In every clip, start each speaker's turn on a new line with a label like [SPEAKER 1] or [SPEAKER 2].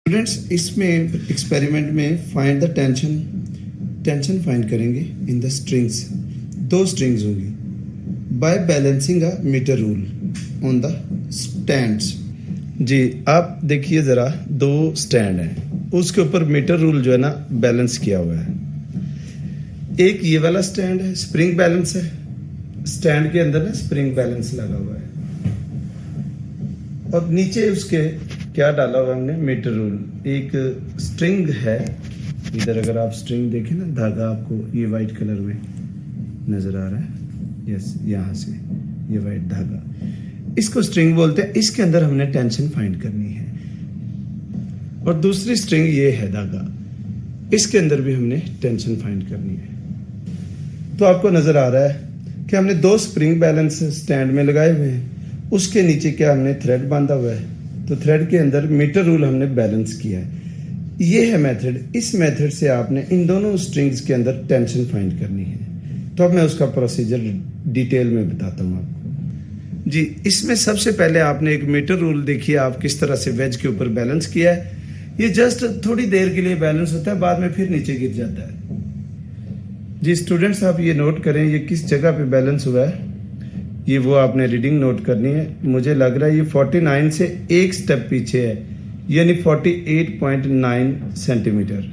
[SPEAKER 1] Students इसमें experiment में find the tension find करेंगे इन द स्ट्रिंग्स। दो स्ट्रिंग्स होंगी by balancing a metre rule on the stands. जी आप देखिए ज़रा, दो स्टैंड हैं, उसके ऊपर मीटर रूल जो है ना बैलेंस किया हुआ है। एक ये वाला स्टैंड है, स्प्रिंग बैलेंस है, स्टैंड के अंदर ना स्प्रिंग बैलेंस लगा हुआ है, और नीचे उसके क्या डाला हुआ हमने, मीटर रूल। एक स्ट्रिंग है इधर, अगर आप स्ट्रिंग देखें ना, धागा आपको ये वाइट कलर में नजर आ रहा है, यस, यहाँ से ये वाइट धागा, इसको स्ट्रिंग बोलते हैं। इसके अंदर हमने टेंशन फाइंड करनी है। और दूसरी स्ट्रिंग ये है धागा, इसके अंदर भी हमने टेंशन फाइंड करनी है। तो आपको नजर आ रहा है कि हमने दो स्प्रिंग बैलेंस स्टैंड में लगाए हुए हैं, उसके नीचे क्या हमने थ्रेड बांधा हुआ है, तो थ्रेड के अंदर मीटर रूल हमने बैलेंस किया है। ये है मेथड। इस मेथड से आपने इन दोनों स्ट्रिंग्स के अंदर टेंशन फाइंड करनी है। तो अब मैं उसका प्रोसीजर डिटेल में बताता हूँ आपको। जी, इसमें सबसे पहले आपने एक मीटर रूल देखिए आप किस तरह से वेज के ऊपर बैलेंस किया है। ये जस्ट थोड़ी देर के लिए बैलेंस होता है, बाद में फिर नीचे गिर जाता है। जी स्टूडेंट्स, आप ये नोट करें ये किस जगह पे बैलेंस हुआ है, ये वो आपने रीडिंग नोट करनी है। मुझे लग रहा है ये 49 से एक स्टेप पीछे है, यानी 48.9 सेंटीमीटर।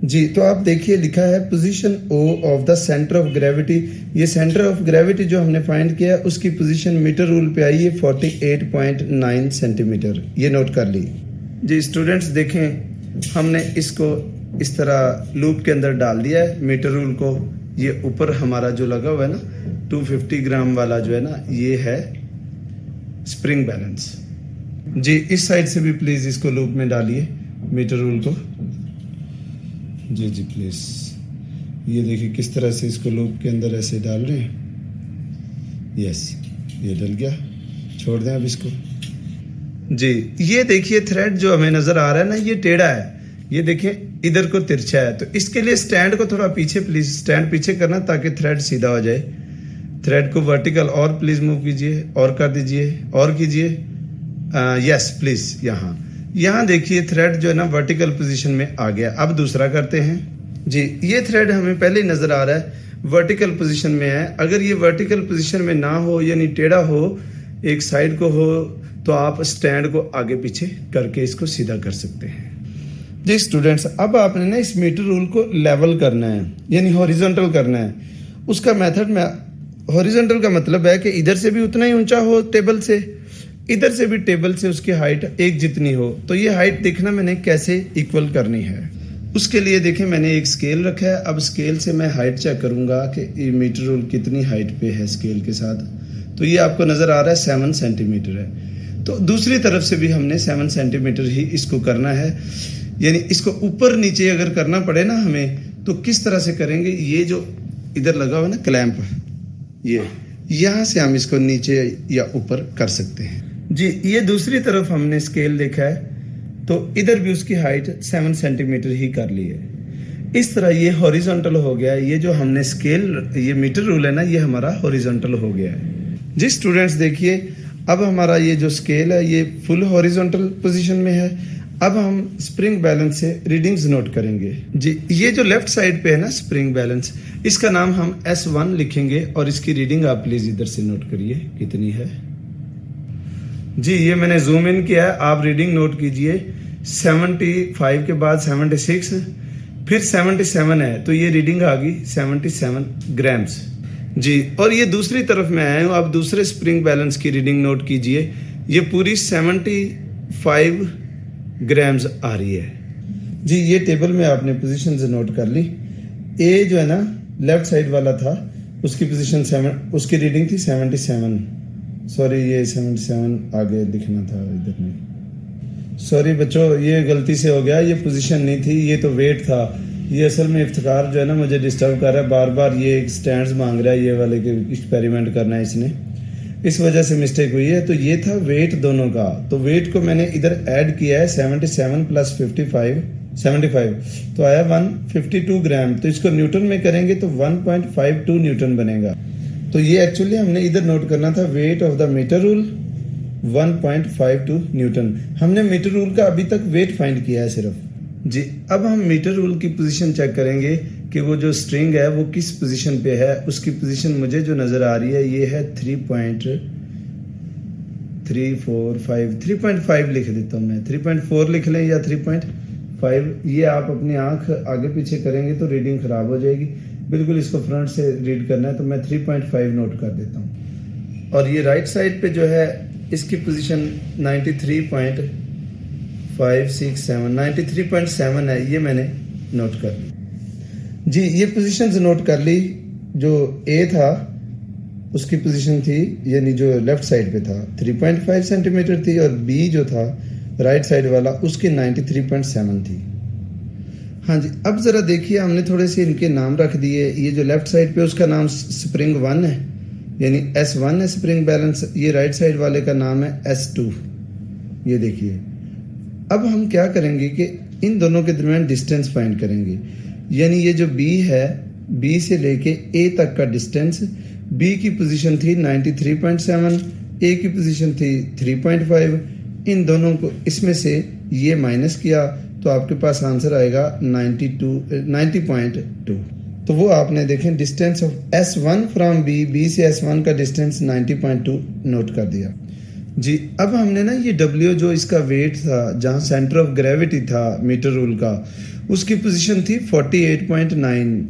[SPEAKER 1] जी तो आप देखिए लिखा है position O of the centre of gravity. ये सेंटर ऑफ ग्रेविटी जो हमने फाइंड किया उसकी पोजीशन मीटर रूल पे आई है 48.9 सेंटीमीटर। ये नोट कर ली। जी स्टूडेंट्स देखें, हमने इसको इस तरह लूप के अंदर डाल दिया है मीटर रूल को। ये ऊपर हमारा जो लगा हुआ है ना 250 ग्राम वाला जो है ना, ये है स्प्रिंग बैलेंस। जी इस साइड से भी प्लीज इसको लूप में डालिए मीटर रूल को। जी जी प्लीज, ये देखिए किस तरह से इसको लूप के अंदर ऐसे डाल रहे हैं। यस, ये डल गया, छोड़ दें अब इसको। जी ये देखिए थ्रेड जो हमें नजर आ रहा है ना, ये टेढ़ा है, ये देखिए इधर को तिरछा है। तो इसके लिए स्टैंड को थोड़ा पीछे, प्लीज स्टैंड पीछे करना ताकि थ्रेड सीधा हो जाए। थ्रेड को वर्टिकल और प्लीज मूव कीजिए, और कर दीजिए, और कीजिए। यस प्लीज, यहाँ देखिए थ्रेड जो है ना वर्टिकल पोजीशन में आ गया। अब दूसरा करते हैं। जी ये थ्रेड हमें पहले ही नजर आ रहा है वर्टिकल पोजीशन में है। अगर ये वर्टिकल पोजीशन में ना हो, यानी टेढ़ा हो, एक साइड को हो, तो आप स्टैंड को आगे पीछे करके इसको सीधा कर सकते हैं। जी स्टूडेंट्स, अब आपने ना इस मीटर रूल को लेवल करना है, यानी हॉरिजॉन्टल करना है। उसका मेथड में, हॉरिजॉन्टल का मतलब है कि इधर से भी उतना ही ऊंचा हो टेबल से, इधर से भी टेबल से उसकी हाइट एक जितनी हो। तो ये हाइट देखना मैंने कैसे इक्वल करनी है। उसके लिए देखें मैंने एक स्केल रखा है। अब स्केल से मैं हाइट चेक करूंगा कि ये मीटर रूल कितनी हाइट पे है स्केल के साथ। तो ये आपको नजर आ रहा है 7 सेंटीमीटर है। तो दूसरी तरफ से भी हमने 7 सेंटीमीटर ही इसको करना है, यानी इसको ऊपर नीचे अगर करना पड़े ना हमें, तो किस तरह से करेंगे। ये जो इधर लगा हुआ ना क्लैंप, ये यहाँ से हम इसको नीचे या ऊपर कर सकते हैं। जी ये दूसरी तरफ हमने स्केल देखा है, तो इधर भी उसकी हाइट 7 सेंटीमीटर ही कर ली है। इस तरह ये हॉरिजॉन्टल हो गया है। ये जो हमने स्केल, ये मीटर रूल है ना, ये हमारा हॉरिजॉन्टल हो गया है। जी स्टूडेंट्स देखिए, अब हमारा ये जो स्केल है ये फुल हॉरिजॉन्टल पोजीशन में है। अब हम स्प्रिंग बैलेंस से रीडिंग्स नोट करेंगे। जी ये जो लेफ्ट साइड पे है ना स्प्रिंग बैलेंस, इसका नाम हम S1 लिखेंगे, और इसकी रीडिंग आप प्लीज इधर से नोट करिए कितनी है। जी ये मैंने जूम इन किया है, आप रीडिंग नोट कीजिए। 75 के बाद 76, फिर 77 है, तो ये रीडिंग आ गई 77 ग्राम्स। जी और ये दूसरी तरफ में आया हूँ, आप दूसरे स्प्रिंग बैलेंस की रीडिंग नोट कीजिए। ये पूरी 75 ग्राम्स आ रही है। जी ये टेबल में आपने पोजीशन से नोट कर ली। ए जो है ना लेफ्ट साइड वाला था, उसकी पोजीशन 7, उसकी रीडिंग थी 77। सॉरी ये 77 आगे लिखना था इधर में। सॉरी बच्चों, ये गलती से हो गया, ये पोजीशन नहीं थी, ये तो वेट था। ये असल में इफ्तिकार जो है ना मुझे डिस्टर्ब कर रहा है, बार बार ये स्टैंड्स मांग रहा है, ये वाले के एक्सपेरिमेंट करना है इसने, इस वजह से मिस्टेक हुई है। तो ये था वेट दोनों का, तो वेट को मैंने इधर ऐड किया है 77 प्लस 75, तो आया 152 ग्राम। तो इसको न्यूटन में करेंगे तो 1.52 न्यूटन बनेगा। तो ये एक्चुअली हमने इधर नोट करना था weight of the metre rule 1.52 newton. हमने मीटर रूल का अभी तक वेट फाइंड किया है सिर्फ। जी, अब हम मीटर रूल की पोजीशन चेक करेंगे कि वो जो स्ट्रिंग है वो किस पोजीशन पे है। उसकी पोजीशन मुझे जो नज़र आ रही है ये है 3.5 लिख देता हूँ मैं। 3.4 लिख लें या 3.5, ये आप अपनी आंख आगे पीछे करेंगे तो रीडिंग ख़राब हो जाएगी। बिल्कुल इसको फ्रंट से रीड करना है तो मैं 3.5 नोट कर देता हूँ। और ये राइट साइड पे जो है इसकी पोजीशन 93.7 है, ये मैंने नोट कर ली। जी, ये पोजीशंस नोट कर ली। जो ए था उसकी पोजीशन थी, यानी जो लेफ्ट साइड पे था 3.5 सेंटीमीटर थी, और बी जो था राइट साइड वाला उसकी 93.7 थी। हाँ जी, अब ज़रा देखिए, हमने थोड़े से इनके नाम रख दिए। ये जो लेफ्ट साइड पे उसका नाम स्प्रिंग 1 है, यानी S1 है स्प्रिंग बैलेंस। ये राइट साइड वाले का नाम है S2। ये देखिए, अब हम क्या करेंगे कि इन दोनों के दरमियान डिस्टेंस फाइंड करेंगे। यानी ये जो B है, B से लेके A तक का डिस्टेंस, B की पोजीशन थी 93.7, A की पोजीशन थी 3.5। इन दोनों को इसमें से ये माइनस किया तो आपके पास आंसर आएगा 90.2। तो वो आपने देखें distance of S1 from B से S1 का डिस्टेंस 90.2 नोट कर दिया। जी, अब हमने ना ये W जो इसका वेट था, जहाँ सेंटर ऑफ ग्रेविटी था मीटर रूल का, उसकी पोजीशन थी 48.9।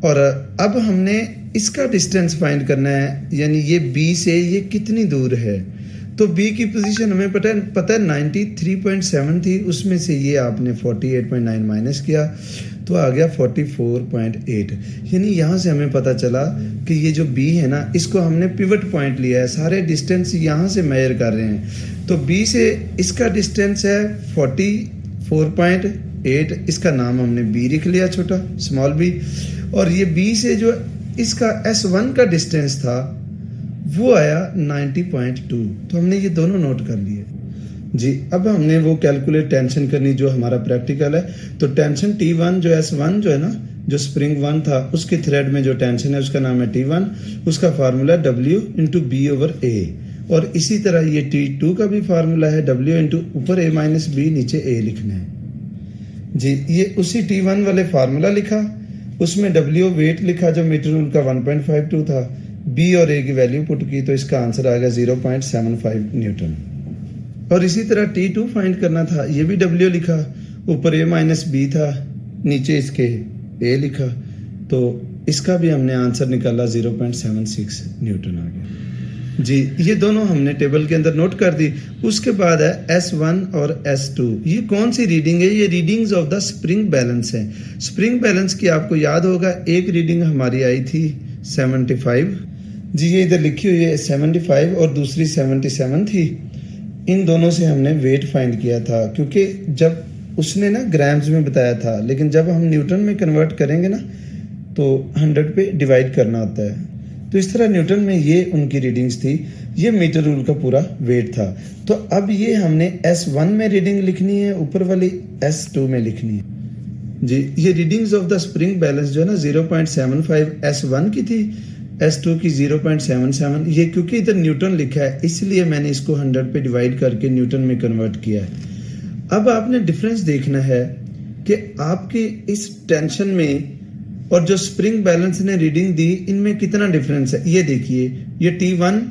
[SPEAKER 1] और अब हमने इसका डिस्टेंस फाइंड करना है, यानी ये B से ये कितनी दूर है। तो B की पोजीशन हमें पता है 93.7 थी, उसमें से ये आपने 48.9 माइनस किया तो आ गया 44.8। यानी यहाँ से हमें पता चला कि ये जो B है ना, इसको हमने पिवट पॉइंट लिया है। सारे डिस्टेंस यहाँ से मेजर कर रहे हैं। तो B से इसका डिस्टेंस है 44.8। इसका नाम हमने B लिख लिया, छोटा स्मॉल b। और ये B से जो इसका S1 का डिस्टेंस था वो आया 90.2। तो हमने ये दोनों नोट कर लिए। जी, अब हमने वो कैलकुलेट टेंशन करनी जो हमारा प्रैक्टिकल है। तो टेंशन T1 जो S1 जो है ना, जो स्प्रिंग 1 था उसके थ्रेड में जो टेंशन है उसका नाम है T1। उसका formula W into B over A। और इसी तरह ये T2 का भी फार्मूला है W इंटू ऊपर A माइनस B, नीचे A लिखना है। जी, ये उसी T1 वाले फार्मूला लिखा, उसमें W वेट लिखा जो मीटर रूल का 1.52 था, B और A की वैल्यू पुट की तो इसका आंसर आ गया 0.75 न्यूटन। और इसी तरह T2 फाइंड करना था, ये भी W लिखा, ऊपर A माइनस B था, नीचे इसके A लिखा, तो इसका भी हमने आंसर निकाला 0.76 न्यूटन आ गया। जी, ये दोनों हमने टेबल के अंदर नोट कर दी। उसके बाद है S1 और S2। ये कौन सी रीडिंग है? ये readings of the spring balance है। स्प्रिंग बैलेंस की आपको याद होगा, एक रीडिंग हमारी आई थी 75। जी, ये इधर लिखी हुई है 75 और दूसरी 77 थी। इन दोनों से हमने वेट फाइंड किया था, क्योंकि जब उसने ना ग्राम्स में बताया था, लेकिन जब हम न्यूटन में कन्वर्ट करेंगे ना तो 100 पे डिवाइड करना होता है। तो इस तरह न्यूटन में ये उनकी रीडिंग्स थी। ये मीटर रूल का पूरा वेट था। तो अब ये हमने S1 में रीडिंग लिखनी है, ऊपर वाली S2 में लिखनी है। जी, ये readings of the spring balance जो है ना 0.75 S1 की थी, S2 की 0.77। ये क्योंकि इधर न्यूटन लिखा है इसलिए मैंने इसको 100 पे डिवाइड करके न्यूटन में कन्वर्ट किया है। अब आपने डिफरेंस देखना है कि आपके इस टेंशन में और जो स्प्रिंग बैलेंस ने रीडिंग दी, इनमें कितना डिफरेंस है। ये देखिए, ये T1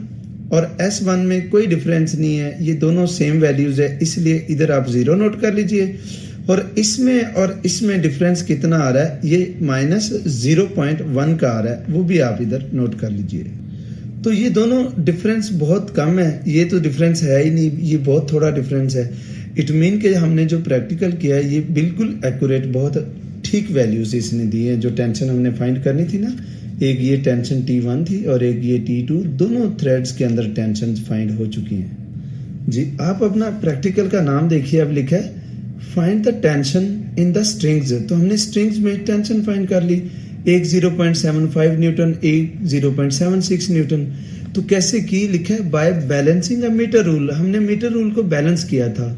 [SPEAKER 1] और S1 में कोई डिफरेंस नहीं है, ये दोनों सेम वैल्यूज है, इसलिए इधर आप 0 नोट कर लीजिए। और इसमें डिफरेंस कितना आ रहा है, ये -0.1 का आ रहा है, वो भी आप इधर नोट कर लीजिए। तो ये दोनों डिफरेंस बहुत कम है, ये तो डिफरेंस है ही नहीं, ये बहुत थोड़ा डिफरेंस है। इट मीन कि हमने जो प्रैक्टिकल किया है ये बिल्कुल एक्यूरेट, बहुत ठीक वैल्यूज इसने दी है। जो टेंशन हमने फाइंड करनी थी ना, एक ये टेंशन T1 थी और एक ये T2, दोनों थ्रेड्स के अंदर टेंशन फाइंड हो चुकी हैं। जी, आप अपना प्रैक्टिकल का नाम देखिए, अब लिखा है find the tension in the strings. तो हमने स्ट्रिंग्स में टेंशन फाइंड कर ली, एक 0.75 न्यूटन, एक 0.76 न्यूटन। तो कैसे की, लिखा है bye balancing a metre rule. हमने मीटर रूल को बैलेंस किया था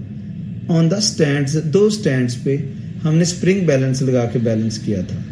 [SPEAKER 1] ऑन द स्टैंड्स, 2 स्टैंड्स पे हमने स्प्रिंग बैलेंस लगा के बैलेंस किया था।